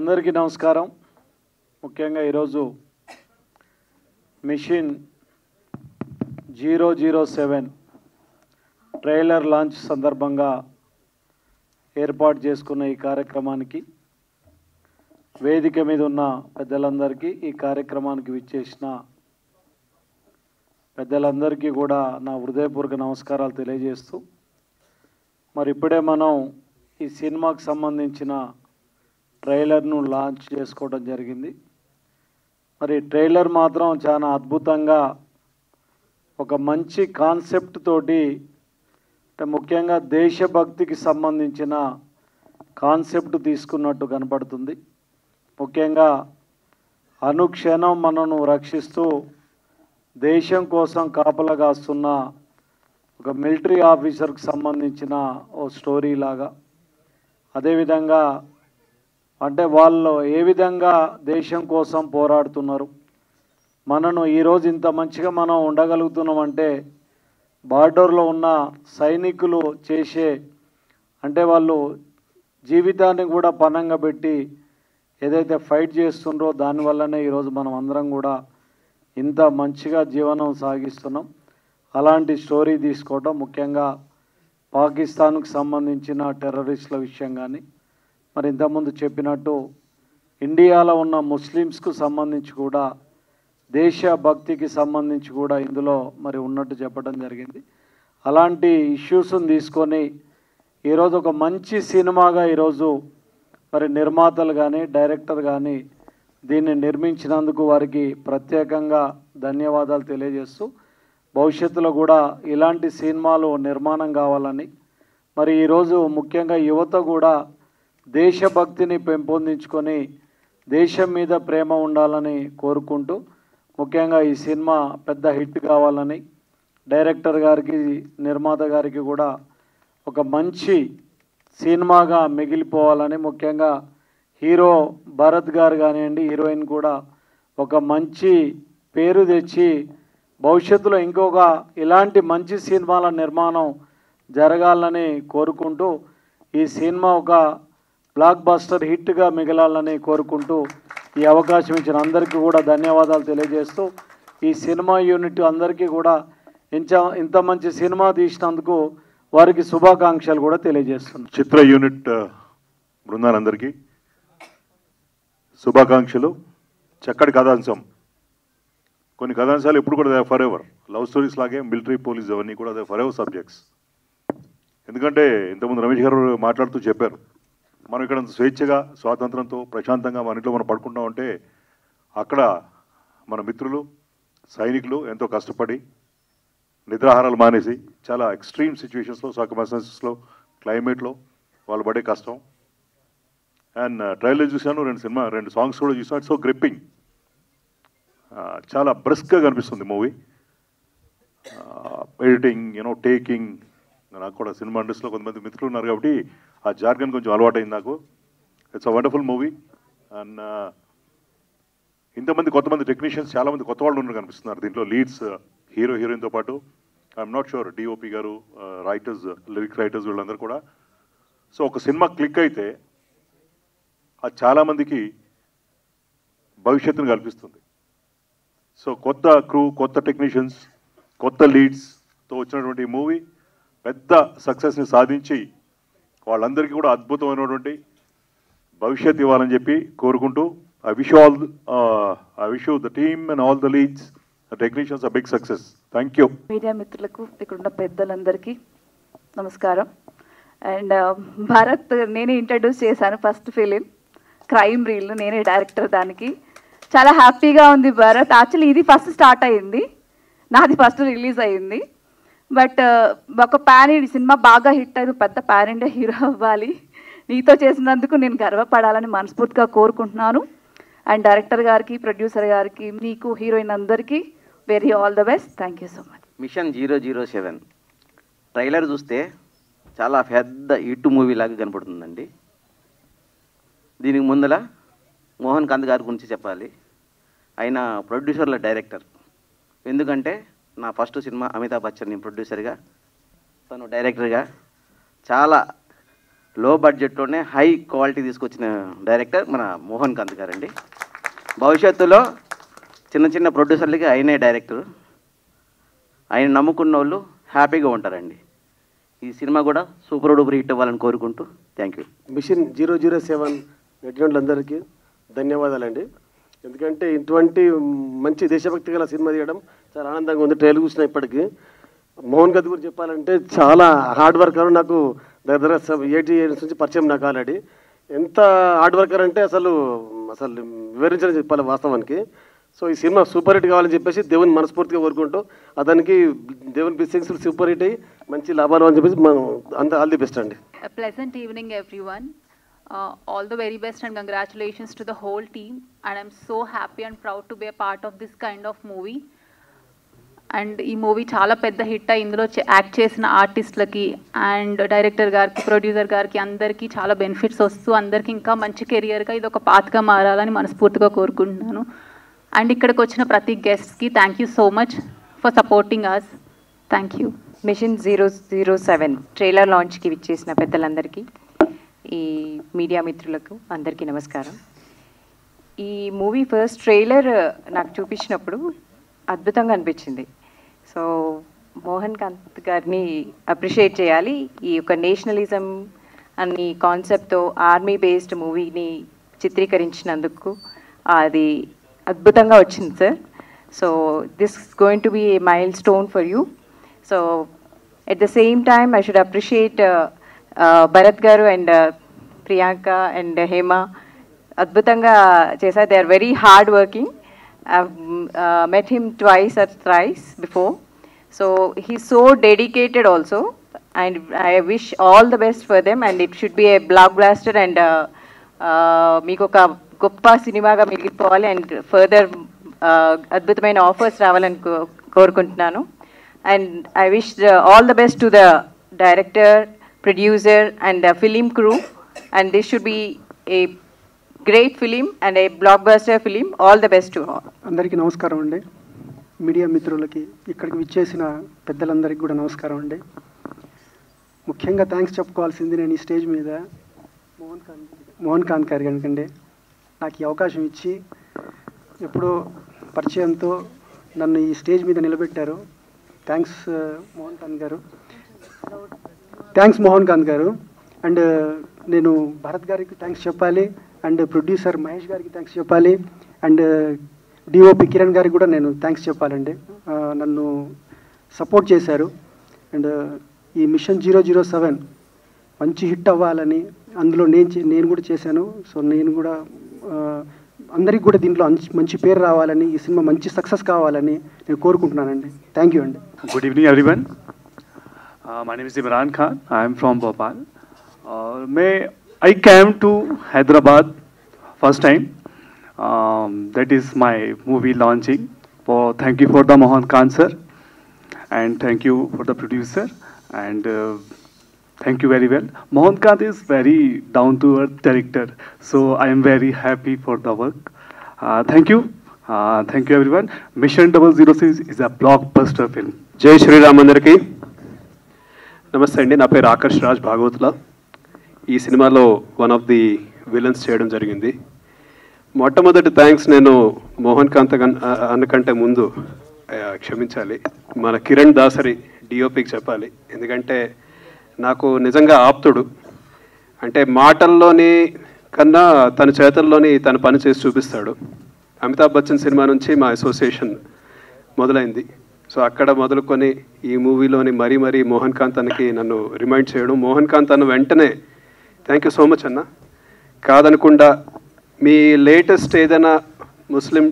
అందరికీ నమస్కారం. ముఖ్యంగా ఈరోజు మిషన్ 007 ట్రైలర్ లాంచ్ సందర్భంగా ఏర్పాటు చేసుకున్న ఈ కార్యక్రమానికి వేదిక మీద ఉన్న పెద్దలందరికీ, ఈ కార్యక్రమానికి విచ్చేసిన పెద్దలందరికీ కూడా నా హృదయపూర్వక నమస్కారాలు తెలియజేస్తూ, మరి ఇప్పుడే మనం ఈ సినిమాకు సంబంధించిన ట్రైలర్ను లాంచ్ చేసుకోవడం జరిగింది. మరి ట్రైలర్ మాత్రం చాలా అద్భుతంగా ఒక మంచి కాన్సెప్ట్ తోటి, ముఖ్యంగా దేశభక్తికి సంబంధించిన కాన్సెప్ట్ తీసుకున్నట్టు కనపడుతుంది. ముఖ్యంగా అనుక్షణం మనను రక్షిస్తూ దేశం కోసం కాపలా కాస్తున్న ఒక మిలిటరీ ఆఫీసర్కి సంబంధించిన ఓ స్టోరీ లాగా, అదేవిధంగా అంటే వాళ్ళు ఏ విధంగా దేశం కోసం పోరాడుతున్నారు, మనను ఈరోజు ఇంత మంచిగా మనం ఉండగలుగుతున్నామంటే బార్డర్లో ఉన్న సైనికులు చేసే, అంటే వాళ్ళు జీవితాన్ని కూడా పణంగా పెట్టి ఏదైతే ఫైట్ చేస్తుండ్రో దానివల్లనే ఈరోజు మనం అందరం కూడా ఇంత మంచిగా జీవనం సాగిస్తున్నాం. అలాంటి స్టోరీ తీసుకోవడం, ముఖ్యంగా పాకిస్తాన్కు సంబంధించిన టెర్రరిస్టుల విషయం కానీ, మరి ఇంతకుముందు చెప్పినట్టు ఇండియాలో ఉన్న ముస్లిమ్స్కు సంబంధించి కూడా దేశభక్తికి సంబంధించి కూడా ఇందులో మరి ఉన్నట్టు చెప్పడం జరిగింది. అలాంటి ఇష్యూస్ని తీసుకొని ఈరోజు ఒక మంచి సినిమాగా ఈరోజు మరి నిర్మాతలు కానీ డైరెక్టర్ కానీ దీన్ని నిర్మించినందుకు వారికి ప్రత్యేకంగా ధన్యవాదాలు తెలియజేస్తూ, భవిష్యత్తులో కూడా ఇలాంటి సినిమాలు నిర్మాణం కావాలని, మరి ఈరోజు ముఖ్యంగా యువత కూడా దేశభక్తిని పెంపొందించుకొని దేశం మీద ప్రేమ ఉండాలని కోరుకుంటూ, ముఖ్యంగా ఈ సినిమా పెద్ద హిట్ కావాలని డైరెక్టర్ గారికి, నిర్మాత గారికి కూడా ఒక మంచి సినిమాగా మిగిలిపోవాలని, ముఖ్యంగా హీరో భరత్ గారు కానివ్వండి, హీరోయిన్ కూడా ఒక మంచి పేరు తెచ్చి భవిష్యత్తులో ఇంకొక ఇలాంటి మంచి సినిమాల నిర్మాణం జరగాలని కోరుకుంటూ, ఈ సినిమా ఒక బ్లాక్ బస్టర్ హిట్గా మిగలాలని కోరుకుంటూ ఈ అవకాశం ఇచ్చిన అందరికీ కూడా ధన్యవాదాలు తెలియజేస్తూ, ఈ సినిమా యూనిట్ అందరికీ కూడా ఇంత మంచి సినిమా తీసినందుకు వారికి శుభాకాంక్షలు కూడా తెలియజేస్తున్నాను. చిత్ర యూనిట్ బృందాలందరికీ శుభాకాంక్షలు. చక్కటి కథాంశం. కొన్ని కథాంశాలు ఎప్పుడు కూడా ఫర్ ఎవర్ లవ్ స్టోరీస్ లాగే మిలిటరీ, పోలీస్ అవన్నీ కూడా ఫర్ ఎవర్ సబ్జెక్ట్స్. ఎందుకంటే ఇంతకుముందు రమేష్ గారు మాట్లాడుతూ చెప్పారు, మనం ఇక్కడ స్వేచ్ఛగా స్వాతంత్రంతో ప్రశాంతంగా మన ఇంట్లో మనం పడుకుంటామంటే అక్కడ మన మిత్రులు సైనికులు ఎంతో కష్టపడి నిద్రాహారాలు మానేసి చాలా ఎక్స్ట్రీమ్ సిచ్యువేషన్స్లో, సర్కమ్స్టాన్సెస్లో, క్లైమేట్లో వాళ్ళు పడే కష్టం. అండ్ ట్రైలర్ చూశాను, రెండు సాంగ్స్ కూడా చూసాను. ఇట్స్ సో గ్రిప్పింగ్, చాలా బ్రిస్క్గా కనిపిస్తుంది మూవీ. ఎడిటింగ్, టేకింగ్, నాకు కూడా సినిమా ఇండస్ట్రీలో కొంతమంది మిత్రులు ఉన్నారు కాబట్టి ఆ జార్గన్ కొంచెం అలవాటైంది నాకు. It's a wonderful movie. And ఇంతమంది కొంతమంది టెక్నీషియన్స్, చాలామంది కొత్త వాళ్ళు ఉన్నారు కనిపిస్తున్నారు దీంట్లో. లీడ్స్ హీరో హీరోయిన్తో పాటు ఐఎమ్ నాట్ షూర్ డిఓపి గారు, రైటర్స్, లిరిక్ రైటర్స్ వీళ్ళందరూ కూడా. సో ఒక సినిమా క్లిక్ అయితే అది చాలామందికి భవిష్యత్తును కల్పిస్తుంది. సో కొత్త క్రూ, కొత్త టెక్నీషియన్స్, కొత్త లీడ్స్తో వచ్చినటువంటి మూవీ పెద్ద సక్సెస్ని సాధించి వాళ్ళందరికీ కూడా అద్భుతమైనటువంటి భవిష్యత్తు ఇవ్వాలని చెప్పి కోరుకుంటూ I wish the team and all the leads, technicians a big success. Thank you. Media మిత్రులకు, ఇక్కడున్న పెద్దలందరికీ నమస్కారం. అండ్ భారత్ నేనే ఇంట్రడ్యూస్ చేశాను. ఫస్ట్ ఫిలిం క్రైమ్ రీల్, నేనే డైరెక్టర్. దానికి చాలా హ్యాపీగా ఉంది. భారత్ యాక్చువల్లీ ఇది ఫస్ట్ స్టార్ట్ అయ్యింది, నాది ఫస్ట్ రిలీజ్ అయ్యింది. బట్ ఒక సినిమా బాగా హిట్ అయ్యి పెద్ద పాన్ ఇండియా హీరో అవ్వాలి. నీతో చేసినందుకు నేను గర్వపడాలని మనస్ఫూర్తిగా కోరుకుంటున్నాను. అండ్ డైరెక్టర్ గారికి, ప్రొడ్యూసర్ గారికి, మీకు, హీరోయిన్ అందరికీ very all the best. Thank you so much. Mission 007 trailer చూస్తే చాలా పెద్ద హిట్ మూవీ లాగా కనపడుతుందండి. దీనికి ముందల మోహన్ కాంత్ గారి గురించి చెప్పాలి. ఆయన ప్రొడ్యూసర్ల డైరెక్టర్. ఎందుకంటే నా ఫస్ట్ సినిమా అమితాబ్ బచ్చన్ ప్రొడ్యూసర్గా, తను డైరెక్టర్గా చాలా లో బడ్జెట్లోనే హై క్వాలిటీ తీసుకొచ్చిన డైరెక్టర్ మన మోహన్ కాంత్ గారండి. భవిష్యత్తులో చిన్న చిన్న ప్రొడ్యూసర్లకి ఆయనే డైరెక్టర్. ఆయన నమ్ముకున్న వాళ్ళు హ్యాపీగా ఉంటారండి. ఈ సినిమా కూడా సూపర్ డూపర్ హిట్ అవ్వాలని కోరుకుంటూ థ్యాంక్ యూ. మిషన్ 007 నటినులందరికీ ధన్యవాదాలండి. ఎందుకంటే ఇటువంటి మంచి దేశభక్తి గల సినిమా తీయడం చాలా ఆనందంగా ఉంది. ట్రైలర్ చూసిన ఇప్పటికీ మోహన్ కాంత్ గురించి చెప్పాలంటే చాలా హార్డ్ వర్కర్. నాకు దగ్గర 80 years నుంచి పరిచయం నాకు ఆల్రెడీ. ఎంత హార్డ్ వర్కర్ అంటే అసలు వివరించని చెప్పాలి వాస్తవానికి. సో ఈ సినిమా సూపర్ హిట్ కావాలని చెప్పేసి దేవుని మనస్ఫూర్తిగా కోరుకుంటూ అతనికి దేవుని బ్లెస్సింగ్స్ సూపర్ హిట్ అయ్యి మంచి లాభాలు అని చెప్పేసి మనం అంత ఆల్ ది బెస్ట్ అండి. A pleasant evening, everyone. All the very best and congratulations to the whole team. And I'm so happy and proud to be a part of this kind of movie. And ఈ movie చాలా పెద్ద hit అయ్యి ఇందులో act చేసిన ఆర్టిస్టులకి and director గారికి, producer గారికి అందరికీ చాలా బెనిఫిట్స్ వస్తూ అందరికీ ఇంకా మంచి కెరియర్గా ఇది ఒక పాత్గా మారాలని మనస్ఫూర్తిగా కోరుకుంటున్నాను. అండ్ ఇక్కడికి వచ్చిన ప్రతి గెస్ట్కి thank you so much for supporting us. Thank you. Mission 007 trailer లాంచ్కి విచ్చేసిన పెద్దలందరికీ, ఈ మీడియా మిత్రులకు అందరికీ నమస్కారం. ఈ మూవీ ఫస్ట్ ట్రైలర్ నాకు చూపించినప్పుడు అద్భుతంగా అనిపించింది. సో మోహన్ కాంత్ గారిని అప్రిషియేట్ చేయాలి. ఈ యొక్క నేషనలిజం అనే కాన్సెప్ట్తో ఆర్మీ బేస్డ్ మూవీని చిత్రీకరించినందుకు అది అద్భుతంగా వచ్చింది sir. So this is going to be a milestone for you. So at the same time I should appreciate Bharat garu and Priyanka and Hema. అద్భుతంగా చేశారు. They are very hard working. I've met him twice or thrice before. So he's so dedicated also, and I wish all the best for them, and it should be a blockbuster and meeku oka goppa cinema ga migipovali and further adbhutamaina offers ravalani korukuntunnanu. And I wish all the best to the director, producer and the film crew, and this should be a great film and A block buster film. All the best to all. అందరికీ నమస్కారం అండి. Media మిత్రులకి, ఇక్కడికి విచ్చేసిన పెద్దలందరికీ కూడా నమస్కారం అండి. ముఖ్యంగా థ్యాంక్స్ చెప్పుకోవాల్సింది నేను ఈ స్టేజ్ మీద మోహన్ కాంత్ గారి కనుకండి నాకు ఈ అవకాశం ఇచ్చి ఎప్పుడో పరిచయంతో నన్ను ఈ స్టేజ్ మీద నిలబెట్టారు. థ్యాంక్స్ మోహన్ కాంత్ గారు. అండ్ నేను భరత్ గారికి థ్యాంక్స్ చెప్పాలి, అండ్ ప్రొడ్యూసర్ మహేష్ గారికి థ్యాంక్స్ చెప్పాలి, అండ్ డిఓపి కిరణ్ గారికి కూడా నేను థ్యాంక్స్ చెప్పాలండి. నన్ను సపోర్ట్ చేశారు. అండ్ ఈ మిషన్ 007 మంచి హిట్ అవ్వాలని అందులో నేను కూడా చేశాను. సో నేను కూడా అందరికి కూడా దీంట్లో మంచి పేరు రావాలని, ఈ సినిమా మంచి సక్సెస్ కావాలని నేను కోరుకుంటున్నానండి. థ్యాంక్ యూ అండి. Good evening everyone. My name is Imran Khan. I'm from Bhopal. I came to Hyderabad first time. That is my movie launching. Thank you for the Mohan Kant sir, and thank you for the producer, and thank you very well. Mohan Kant is very down to earth director, so I am very happy for the work. Thank you everyone. Mission 006 is a blockbuster film. జై శ్రీరామ్ అందరికీ నమస్తే అండి. నా పేరు ఆకర్ష్ రాజ్ భాగవతుల. ఈ సినిమాలో one of the villains చేయడం జరిగింది. మొట్టమొదటి థ్యాంక్స్ నేను మోహన్ కాంత్ అన్నకంటే ముందు క్షమించాలి, మన కిరణ్ దాసరి డిఓపికి చెప్పాలి. ఎందుకంటే నాకు నిజంగా ఆప్తుడు. అంటే మాటల్లోని కన్నా తన చేతల్లోని తన పని చేసి చూపిస్తాడు. అమితాబ్ బచ్చన్ సినిమా నుంచి మా అసోసియేషన్ మొదలైంది. సో అక్కడ మొదలుకొని ఈ మూవీలోని మరీ మోహన్ కాంత్ అన్నకి నన్ను రిమైండ్ చేయడం. మోహన్ కాంత్ అన్న వెంటనే థ్యాంక్ యూ సో మచ్ అన్న, కాదనకుండా మీ లేటెస్ట్ ఏదైనా ముస్లిం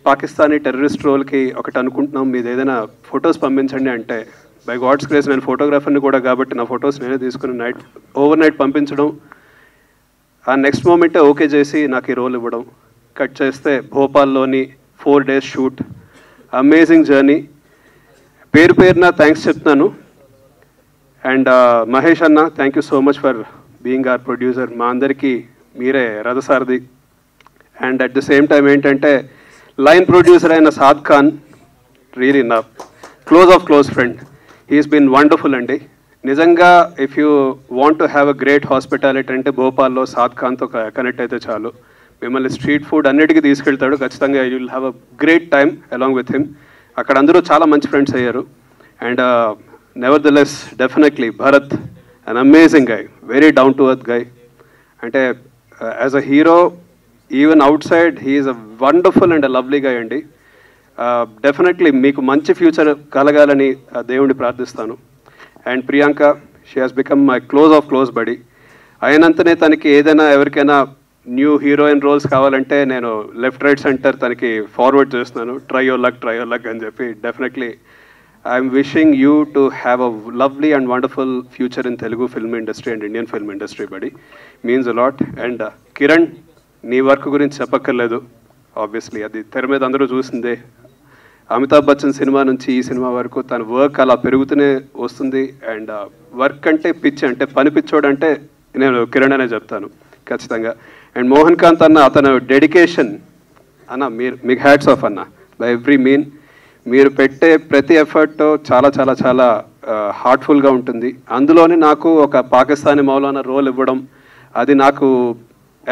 పాకిస్తానీ టెర్రరిస్ట్ రోల్కి ఒకటి అనుకుంటున్నాం, మీది ఏదైనా ఫొటోస్ పంపించండి అంటే బై గాడ్స్ గ్రేస్ నేను ఫోటోగ్రాఫర్ని కూడా కాబట్టి నా ఫొటోస్ నేనే తీసుకుని ఓవర్ నైట్ పంపించడం. ఆ నెక్స్ట్ మూమెంటే ఓకే చేసి నాకు ఈ రోల్ ఇవ్వడం. కట్ చేస్తే భోపాల్లోని 4 days షూట్. Amazing journey. పేరున థ్యాంక్స్ చెప్తున్నాను. అండ్ మహేష్ అన్న thank you so much for being our producer. మా అందరికీ మీరే రథసారథి. And at the same time ఏంటంటే లైన్ ప్రొడ్యూసర్ అయిన సాద్ ఖాన్ రియలీ నా close friend. He's been wonderful అండి. నిజంగా if you want to have a great hospitality అంటే భోపాల్లో సాద్ ఖాన్తో కనెక్ట్ అయితే చాలు. మిమ్మల్ని స్ట్రీట్ ఫుడ్ అన్నిటికీ తీసుకెళ్తాడు. ఖచ్చితంగా you will have a great time along with him. అక్కడ అందరూ చాలా మంచి ఫ్రెండ్స్ అయ్యారు. And nevertheless definitely Bharat an amazing guy, very down to earth guy. అంటే as a hero even outside he's a wonderful and lovely guy అండి. Definitely మీకు మంచి future కలగాలని దేవుడిని ప్రార్థిస్తాను. And Priyanka, she has become my close of close buddy. అయినంతనే తనకి ఏదైనా ఎవరికైనా న్యూ హీరోయిన్ రోల్స్ కావాలంటే నేను లెఫ్ట్ రైట్ సెంటర్ తనకి ఫార్వర్డ్ చేస్తున్నాను. ట్రై యువర్ లక్ అని చెప్పి. Definitely I'm wishing you to have a lovely and wonderful future in Telugu film industry and Indian film industry buddy. Means a lot. And Kiran, నీ work గురించి చెప్పక్కర్లేదు. Obviously అది తెర మీద అందరూ చూసిందే. అమితాబ్ బచ్చన్ సినిమా నుంచి ఈ సినిమా వరకు తన వర్క్ అలా పెరుగుతూనే వస్తుంది. అండ్ వర్క్ అంటే పిచ్చి, అంటే పని పిచ్చోడు అంటే నేను కిరణ్ అనే చెప్తాను ఖచ్చితంగా. అండ్ మోహన్ కాంత్ అన్న, అతను డెడికేషన్ అన్న, మీకు హ్యాట్స్ ఆఫ్ అన్న బై ఎవ్రీ మీన్. మీరు పెట్టే ప్రతి ఎఫర్ట్ చాలా చాలా చాలా హార్ట్ఫుల్గా ఉంటుంది. అందులోని నాకు ఒక పాకిస్తానీ మౌలానా రోల్ ఇవ్వడం, అది నాకు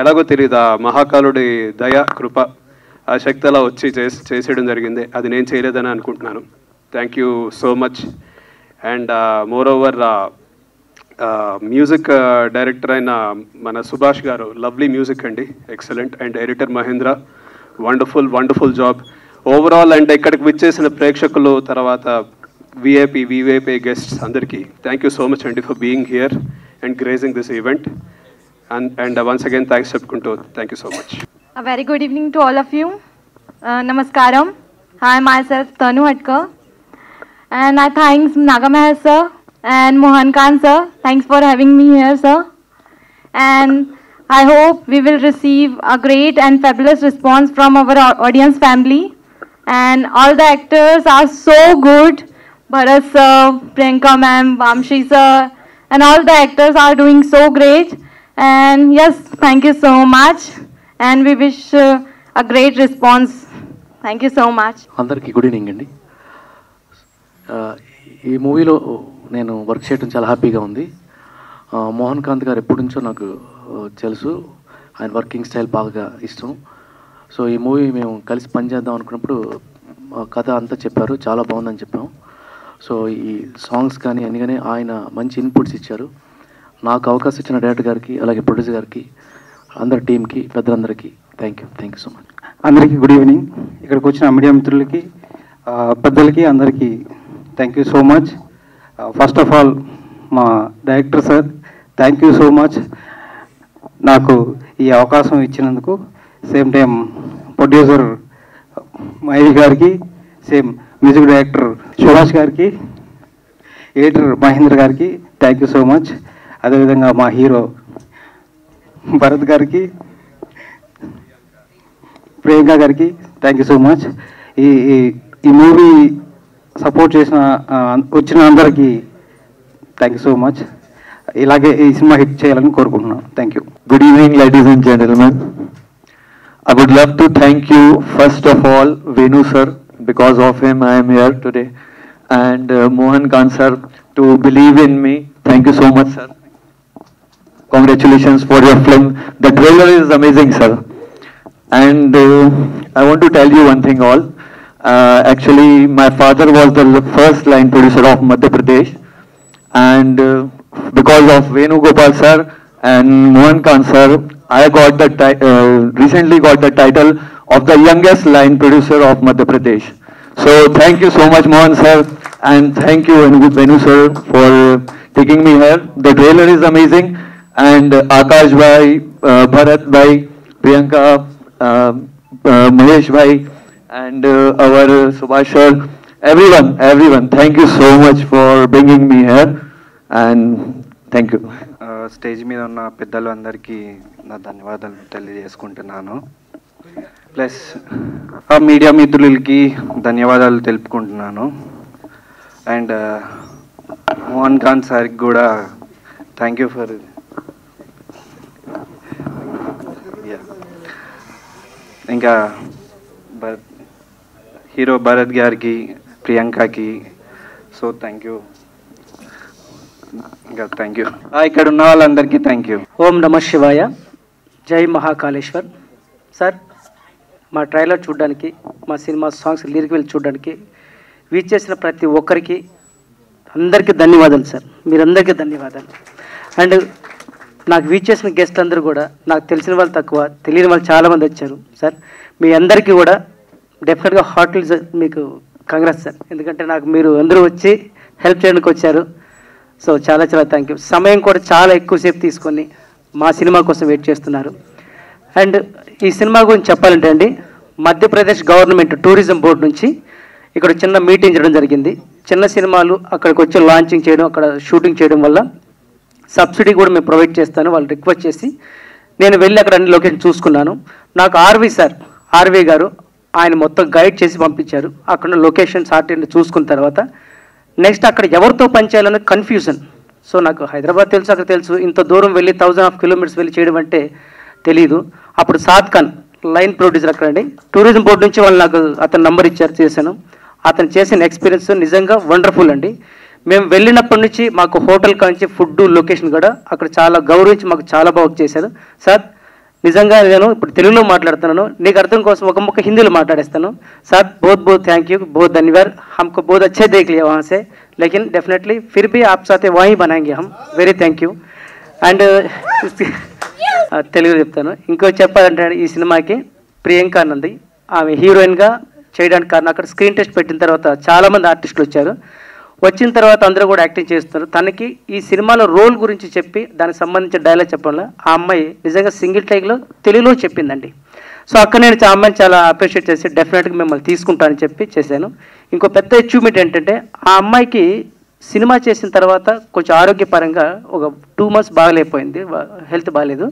ఎలాగో తెలియదు, ఆ మహాకాలుడి దయ కృప ఆ శక్తి అలా వచ్చి చేసేయడం జరిగింది. అది నేను చేయలేదని అనుకుంటున్నాను. Thank you so much. And moreover music director అయిన మన సుభాష్ గారు, లవ్లీ మ్యూజిక్ అండి, excellent. And editor Mahendra, wonderful job overall. And ఇక్కడికి విచ్చేసిన ప్రేక్షకులు, తర్వాత విఐపీ గెస్ట్స్ అందరికీ థ్యాంక్ యూ సో మచ్ అండి for being here and gracing this event. And once again thanks చెప్పుకుంటూ thank you so much. A very good evening to all of you. Namaskaram. Hi, myself Tanu Hatkar. And I thanks Nagamahar sir and Mohan Khan sir. Thanks for having me here, sir. And I hope we will receive a great and fabulous response from our audience family. And all the actors are so good. Bharat sir, Priyanka ma'am, Vamshi sir, and all the actors are doing so great. And yes, thank you so much. And we wish a great response. Thank you so much. అందరికీ good evening అండి. ఈ మూవీలో నేను work చేయడం చాలా హ్యాపీగా ఉంది. మోహన్ కాంత్ గారు ఎప్పటి నుంచో నాకు తెలుసు. ఆయన వర్కింగ్ స్టైల్ బాగా ఇష్టం. సో ఈ మూవీ మేము కలిసి పనిచేద్దాం అనుకున్నప్పుడు కథ అంతా చెప్పారు, చాలా బాగుందని చెప్పాము. సో ఈ సాంగ్స్ కానీ అన్ని కానీ ఆయన మంచి ఇన్పుట్స్ ఇచ్చారు. నాకు అవకాశం ఇచ్చిన డైరెక్టర్ గారికి, అలాగే ప్రొడ్యూసర్ గారికి, అందరి టీంకి, పెద్దలందరికీ థ్యాంక్ యూ సో మచ్. అందరికీ గుడ్ ఈవినింగ్. ఇక్కడికి వచ్చిన మీడియా మిత్రులకి, పెద్దలకి అందరికీ thank you so much. First of all మా director sir, thank you so much నాకు ఈ అవకాశం ఇచ్చినందుకు. సేమ్ టైం ప్రొడ్యూసర్ మహేష్ గారికి, సేమ్ మ్యూజిక్ డైరెక్టర్ సుభాష్ గారికి, ఎడిటర్ మహేంద్ర గారికి థ్యాంక్ యూ సో మచ్. అదేవిధంగా మా హీరో భరత్ గారికి, ప్రియాంక గారికి థ్యాంక్ యూ సో మచ్. ఈ మూవీ సపోర్ట్ చేసిన వచ్చిన అందరికీ థ్యాంక్ యూ సో మచ్. ఇలాగే ఈ సినిమా హిట్ చేయాలని కోరుకుంటున్నాను. Thank you. Good evening, ladies and gentlemen. I would love to thank you first of all, Venu sir, because of him I am here today, and Mohan Khan sir to believe in me. Thank you so much, sir. Congratulations for your film. The trailer is amazing, sir. And I want to tell you one thing all. Actually, my father was the first line producer of Madhya Pradesh, and because of Venu Gopal sir and Mohan Khan sir, I got recently got the title of the youngest line producer of Madhya Pradesh. So thank you so much, Mohan sir, and thank you Venu sir for taking me here. The trailer is amazing. And Akash bhai, Bharat bhai, Priyanka, Mahesh bhai, and our Subhash sir, everyone, thank you so much for bringing me here, and thank you. Stage మీద ఉన్న పెద్దలు అందరికీ నా ధన్యవాదాలు తెలియజేసుకుంటున్నాను. Plus media మిత్రులకి ధన్యవాదాలు తెలుపుకుంటున్నాను. అండ్ మోహన్ ఖాన్ సార్కి కూడా థ్యాంక్ యూ ఫర్ ఇంకా హీరో భరత్ గారికి, ప్రియాంకకి సో థ్యాంక్ యూ. ఇంకా థ్యాంక్ యూ. ఇక్కడ ఉన్న వాళ్ళందరికీ థ్యాంక్ యూ. ఓం నమ శివాయ. జై మహాకాళేశ్వర్. సార్, మా ట్రైలర్ చూడడానికి, మా సినిమా సాంగ్స్ లిరికల్ చూడడానికి వీచేసిన ప్రతి ఒక్కరికి అందరికీ ధన్యవాదాలు సార్. మీరందరికీ ధన్యవాదాలు. అండ్ నాకు వీచేసిన గెస్ట్ అందరూ కూడా, నాకు తెలిసిన వాళ్ళు తక్కువ, తెలియని వాళ్ళు చాలామంది వచ్చారు సార్. మీ అందరికీ కూడా డెఫినెట్గా హార్ట్లీ మీకు కంగ్రాట్స్ సార్. ఎందుకంటే నాకు మీరు అందరూ వచ్చి హెల్ప్ చేయడానికి వచ్చారు. సో చాలా చాలా థ్యాంక్ యూ. సమయం కూడా చాలా ఎక్కువసేపు తీసుకొని మా సినిమా కోసం వెయిట్ చేస్తున్నారు. అండ్ ఈ సినిమా గురించి చెప్పాలంటే అండి, మధ్యప్రదేశ్ గవర్నమెంట్ టూరిజం బోర్డు నుంచి ఇక్కడ చిన్న మీటింగ్ చేయడం జరిగింది. చిన్న సినిమాలు అక్కడికి వచ్చి లాంచింగ్ చేయడం, అక్కడ షూటింగ్ చేయడం వల్ల సబ్సిడీ కూడా మేము ప్రొవైడ్ చేస్తాను వాళ్ళు రిక్వెస్ట్ చేసి నేను వెళ్ళి అక్కడ అన్ని లొకేషన్ చూసుకున్నాను. నాకు ఆర్వి గారు ఆయన మొత్తం గైడ్ చేసి పంపించారు. అక్కడ లొకేషన్స్ ఆర్టీ చూసుకున్న తర్వాత నెక్స్ట్ అక్కడ ఎవరితో పనిచేయాలనే కన్ఫ్యూజన్. సో నాకు హైదరాబాద్ తెలుసు, అక్కడ తెలుసు, ఇంత దూరం వెళ్ళి 1000 కిలోమీటర్స్ వెళ్ళి చేయడం అంటే తెలీదు. అప్పుడు సాద్ ఖాన్ లైన్ ప్రొడ్యూసర్ అక్కడ అండి, టూరిజం బోర్డు నుంచి వాళ్ళు నాకు అతని నంబర్ ఇచ్చారు, చేశాను. అతను చేసిన ఎక్స్పీరియన్స్ నిజంగా వండర్ఫుల్ అండి. మేము వెళ్ళినప్పటి నుంచి మాకు హోటల్ కాంచి ఫుడ్ లొకేషన్ కూడా అక్కడ చాలా గౌరవించి మాకు చాలా బాగా చేశారు సార్. నిజంగా నేను ఇప్పుడు తెలుగులో మాట్లాడుతున్నాను, నీకు అర్థం కోసం ఒక ముక్క హిందీలో మాట్లాడేస్తాను సార్. बहुत बहुत थैंक यू, बहुत धन्यवाद. हमको बहुत अच्छे देख लिया वहाँ से, लेकिन डेफिनेटली फिर भी आप साथ वहीं बनाएंगे हम. Very thank you. And Telugu చెప్తాను. ఇంకో చెప్పాలంటే ఈ సినిమాకి ప్రియాంక నంది ఆమె హీరోయిన్గా చేయడానికి కారణం, అక్కడ స్క్రీన్ టెస్ట్ పెట్టిన తర్వాత చాలామంది ఆర్టిస్టులు వచ్చారు. వచ్చిన తర్వాత అందరూ కూడా యాక్టింగ్ చేస్తున్నారు. తనకి ఈ సినిమాలో రోల్ గురించి చెప్పి దానికి సంబంధించిన డైలాగ్ చెప్పడంలో ఆ అమ్మాయి నిజంగా సింగిల్ టేక్లో తెలుగులో చెప్పిందండి. సో అక్కడ నేను ఆ అమ్మాయిని చాలా అప్రిషియేట్ చేసి డెఫినెట్గా మిమ్మల్ని తీసుకుంటానని చెప్పి చేశాను. ఇంకో పెద్ద అచీవ్మెంట్ ఏంటంటే ఆ అమ్మాయికి సినిమా చేసిన తర్వాత కొంచెం ఆరోగ్యపరంగా ఒక 2 months బాగలేకపోయింది, హెల్త్ బాగాలేదు.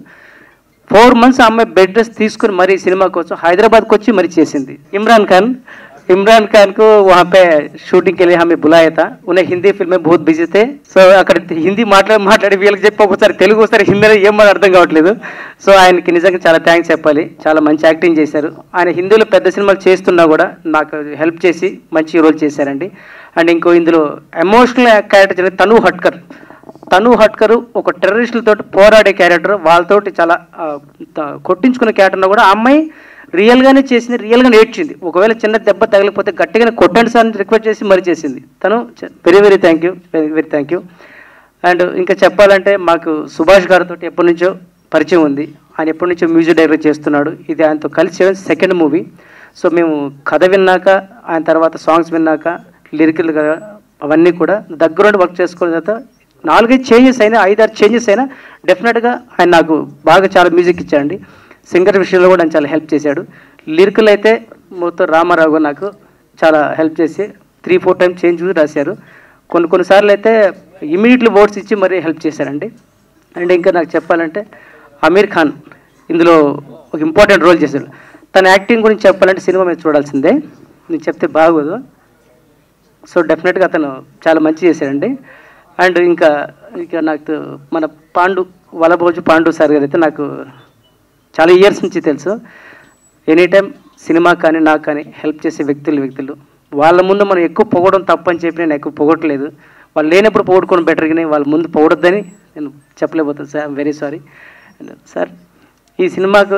4 months ఆ అమ్మాయి బెడ్ రెస్ట్ తీసుకుని మరీ సినిమా కోసం హైదరాబాద్కి వచ్చి మరీ చేసింది. इमरान खान को वहाँ पे शूटिंग के लिए हमें बुलाया था. उन्हें हिंदी फिल्म में बहुत बिजी थे. సో అక్కడ హిందీ మాట్లాడి వీళ్ళకి చెప్పి ఒకసారి తెలుగు ఒకసారి హిందీలో ఏం అర్థం కావట్లేదు. సో ఆయనకి నిజంగా చాలా థ్యాంక్స్ చెప్పాలి, చాలా మంచి యాక్టింగ్ చేశారు. ఆయన హిందీలో పెద్ద సినిమాలు చేస్తున్నా కూడా నాకు హెల్ప్ చేసి మంచి రోల్ చేశారండి. అండ్ ఇంకో ఇందులో ఎమోషనల్ క్యారెక్టర్ తను హట్కర్ ఒక టెర్రరిస్టులతో పోరాడే క్యారెక్టర్, వాళ్ళతోటి చాలా కొట్టించుకునే క్యారెక్టర్ను కూడా ఆ అమ్మాయి రియల్గానే చేసింది, రియల్గానే ఏడ్చింది. ఒకవేళ చిన్న దెబ్బ తగిలిపోతే గట్టిగానే కొట్టండి సార్ అని రిక్వెస్ట్ చేసి మరీ చేసింది. తను very thank you, very thank you. And ఇంకా చెప్పాలంటే మాకు సుభాష్ గారితో ఎప్పటి నుంచో పరిచయం ఉంది. ఆయన ఎప్పటి నుంచో మ్యూజిక్ డైరెక్టర్ చేస్తున్నాడు. ఇది ఆయనతో కలిసి చేయడం సెకండ్ మూవీ. సో మేము కథ విన్నాక, ఆయన తర్వాత సాంగ్స్ విన్నాక, లిరికల్గా అవన్నీ కూడా దగ్గరుండి వర్క్ చేసుకున్న తర్వాత 4-5 చేంజెస్ అయినా, 5-6 చేంజెస్ అయినా డెఫినెట్గా ఆయన నాకు బాగా చాలా మ్యూజిక్ ఇచ్చాడండి. సింగర్ విషయంలో కూడా ఆయన చాలా హెల్ప్ చేశాడు. లిరికల్ అయితే మొత్తం రామారావు నాకు చాలా హెల్ప్ చేసి 3-4 times చేంజ్ రాశారు. కొన్నిసార్లు అయితే ఇమీడియట్లీ వర్డ్స్ ఇచ్చి మరీ హెల్ప్ చేశారండి. అండ్ ఇంకా నాకు చెప్పాలంటే అమీర్ ఖాన్ ఇందులో ఒక ఇంపార్టెంట్ రోల్ చేశాడు. తన యాక్టింగ్ గురించి చెప్పాలంటే సినిమా మీద చూడాల్సిందే, నేను చెప్తే బాగోదు. సో డెఫినెట్గా అతను చాలా మంచి చేశాడండి. అండ్ ఇంకా నాకు మన వలభోజు పాండు సార్ గారు అయితే నాకు చాలా ఇయర్స్ నుంచి తెలుసు. ఎనీ టైం సినిమా కానీ నాకు కానీ హెల్ప్ చేసే వ్యక్తులు వాళ్ళ ముందు మనం ఎక్కువ పొగడం తప్పని చెప్పి నేను ఎక్కువ పొగట్లేదు. వాళ్ళు లేనప్పుడు పొగడుకోవడం బెటర్, కానీ వాళ్ళ ముందు పొగడొద్దని నేను చెప్పలేకపోతాను sir. I'm very sorry. Sir ఈ సినిమాకు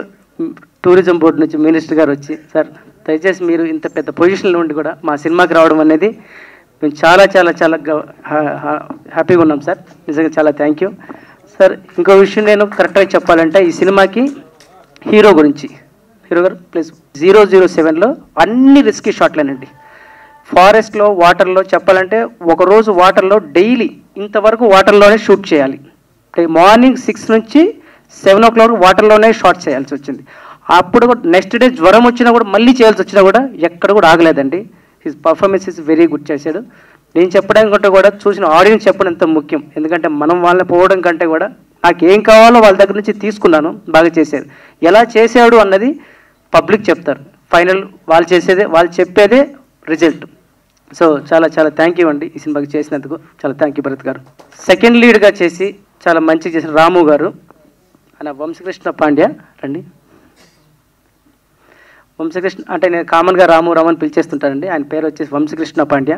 టూరిజం బోర్డు నుంచి మినిస్టర్ గారు వచ్చి, సార్ దయచేసి మీరు ఇంత పెద్ద పొజిషన్లో ఉండి కూడా మా సినిమాకి రావడం అనేది మేము చాలా చాలా చాలా హ్యాపీగా ఉన్నాం సార్. నిజంగా చాలా థ్యాంక్ యూ సార్. ఇంకో విషయం నేను కరెక్ట్గా చెప్పాలంటే ఈ సినిమాకి హీరో గారు ప్లస్ 007లో అన్ని రిస్కీ షాట్లేనండి. ఫారెస్ట్లో, వాటర్లో చెప్పాలంటే ఒకరోజు వాటర్లో డైలీ ఇంతవరకు వాటర్లోనే షూట్ చేయాలి. మార్నింగ్ 6 నుంచి 7 o'clock వాటర్లోనే షాట్ చేయాల్సి వచ్చింది. అప్పుడు నెక్స్ట్ డే జ్వరం వచ్చినా కూడా మళ్ళీ చేయాల్సి వచ్చినా కూడా ఎక్కడ కూడా ఆగలేదండి. His performance is very good చేశాడు. నేను చెప్పడం కంటే కూడా చూసిన ఆడియన్స్ చెప్పడం ఎంత ముఖ్యం. ఎందుకంటే మనం వాళ్ళని పోవడం కంటే కూడా నాకు ఏం కావాలో వాళ్ళ దగ్గర నుంచి తీసుకున్నాను, బాగా చేశారు. ఎలా చేశాడు అన్నది పబ్లిక్ చెప్తారు. ఫైనల్ వాళ్ళు చెప్పేదే రిజల్ట్. సో చాలా చాలా థ్యాంక్ యూ అండి ఈ సినిమాకి చేసినందుకు. చాలా థ్యాంక్ యూ భరత్ గారు. సెకండ్ లీడ్గా చేసి చాలా మంచిగా చేసిన రాము గారు, ఆయన వంశకృష్ణ పాండ్య రండి. వంశకృష్ణ అంటే నేను కామన్గా రాము అని పిలిచేస్తుంటానండి. ఆయన పేరు వచ్చేసి వంశకృష్ణ పాండ్య.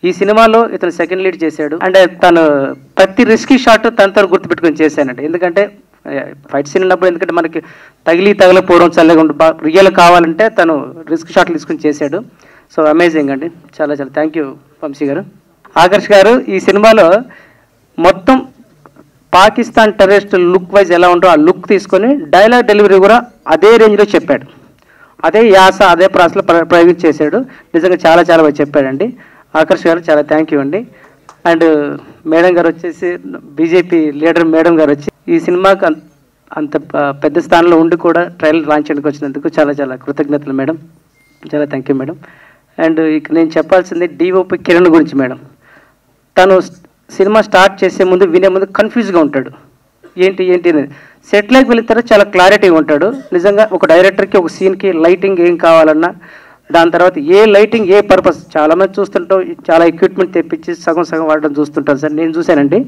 ఈ సినిమాలో ఇతను సెకండ్ లీడ్ చేశాడు. అంటే తను ప్రతి రిస్కీ షాట్ తనతో గుర్తుపెట్టుకొని చేశానండి. ఎందుకంటే ఫైట్ సీన్ ఉన్నప్పుడు ఎందుకంటే మనకి తగలపోవడం చల్లగా ఉండి రియల్ కావాలంటే తను రిస్క్ షాట్లు తీసుకుని చేశాడు. సో అమేజింగ్ అండి. చాలా చాలా థ్యాంక్ యూ వంశీ గారు. ఆకర్ష్ గారు ఈ సినిమాలో మొత్తం పాకిస్తాన్ టెర్రరిస్ట్ లుక్ వైజ్ ఎలా ఉంటుందో ఆ లుక్ తీసుకొని డైలాగ్ డెలివరీ కూడా అదే రేంజ్లో చెప్పాడు. అదే యాస అదే ప్రాసెస్లో ప్రయోగించేశాడు. నిజంగా చాలా చాలా బాగా చెప్పాడండి ఆకర్ష్ గారు. చాలా థ్యాంక్ యూ అండి. అండ్ మేడం గారు వచ్చేసి బీజేపీ లీడర్ మేడం గారు వచ్చి ఈ సినిమాకి అంత పెద్ద స్థానంలో ఉండి కూడా ట్రయల్ లాంచ్ చేయడానికి వచ్చినందుకు చాలా చాలా కృతజ్ఞతలు మేడం. చాలా థ్యాంక్ యూ మేడం. అండ్ ఇక నేను చెప్పాల్సింది డిఓపి కిరణ్ గురించి మేడం. తను సినిమా స్టార్ట్ చేసే ముందు వినే ముందు కన్ఫ్యూజ్గా ఉంటాడు. ఏంటి అనేది సెట్లోకి వెళ్ళిన తర్వాత చాలా క్లారిటీగా ఉంటాడు. నిజంగా ఒక డైరెక్టర్కి ఒక సీన్కి లైటింగ్ ఏం కావాలన్నా దాని తర్వాత ఏ లైటింగ్ ఏ పర్పస్ చాలామంది చూస్తుంటాం చాలా ఎక్విప్మెంట్ తెప్పించి సగం వాడడం చూస్తుంటారు సార్, నేను చూశానండి.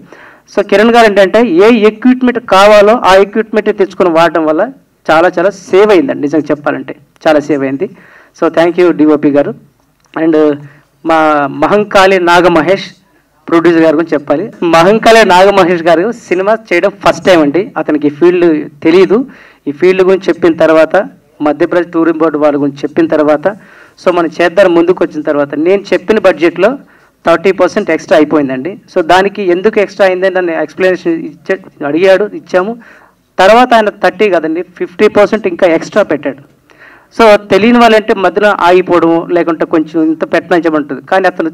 సో కిరణ్ గారు ఏంటంటే ఏ ఎక్విప్మెంట్ కావాలో ఆ ఎక్విప్మెంట్ తెచ్చుకొని వాడడం వల్ల చాలా చాలా సేవ్ అయిందండి. నిజంగా చెప్పాలంటే చాలా సేవ్ అయింది. సో థ్యాంక్ యూ డిఓపి గారు. అండ్ మా మహంకాళి నాగమహేష్ ప్రొడ్యూసర్ గారి గురించి చెప్పాలి. మహంకాళి నాగమహేష్ గారు సినిమా చేయడం ఫస్ట్ టైం అండి. అతనికి ఈ ఫీల్డ్ తెలియదు. ఈ ఫీల్డ్ గురించి చెప్పిన తర్వాత మధ్యప్రదేశ్ టూరిజం బోర్డు వాళ్ళ గురించి చెప్పిన తర్వాత సో మనం చేద్దాం ముందుకు వచ్చిన తర్వాత నేను చెప్పిన బడ్జెట్లో 30% ఎక్స్ట్రా అయిపోయిందండి. సో దానికి ఎందుకు ఎక్స్ట్రా అయిందని నన్ను ఎక్స్ప్లెనేషన్ అడిగాడు, ఇచ్చాము. తర్వాత ఆయన 30 కదండి 50% ఇంకా ఎక్స్ట్రా పెట్టాడు. సో తెలియని వాళ్ళంటే మధ్యలో ఆగిపోవడం లేకుంటే కొంచెం ఇంత పెట్టనని చెప్పంటుంది. కానీ అతను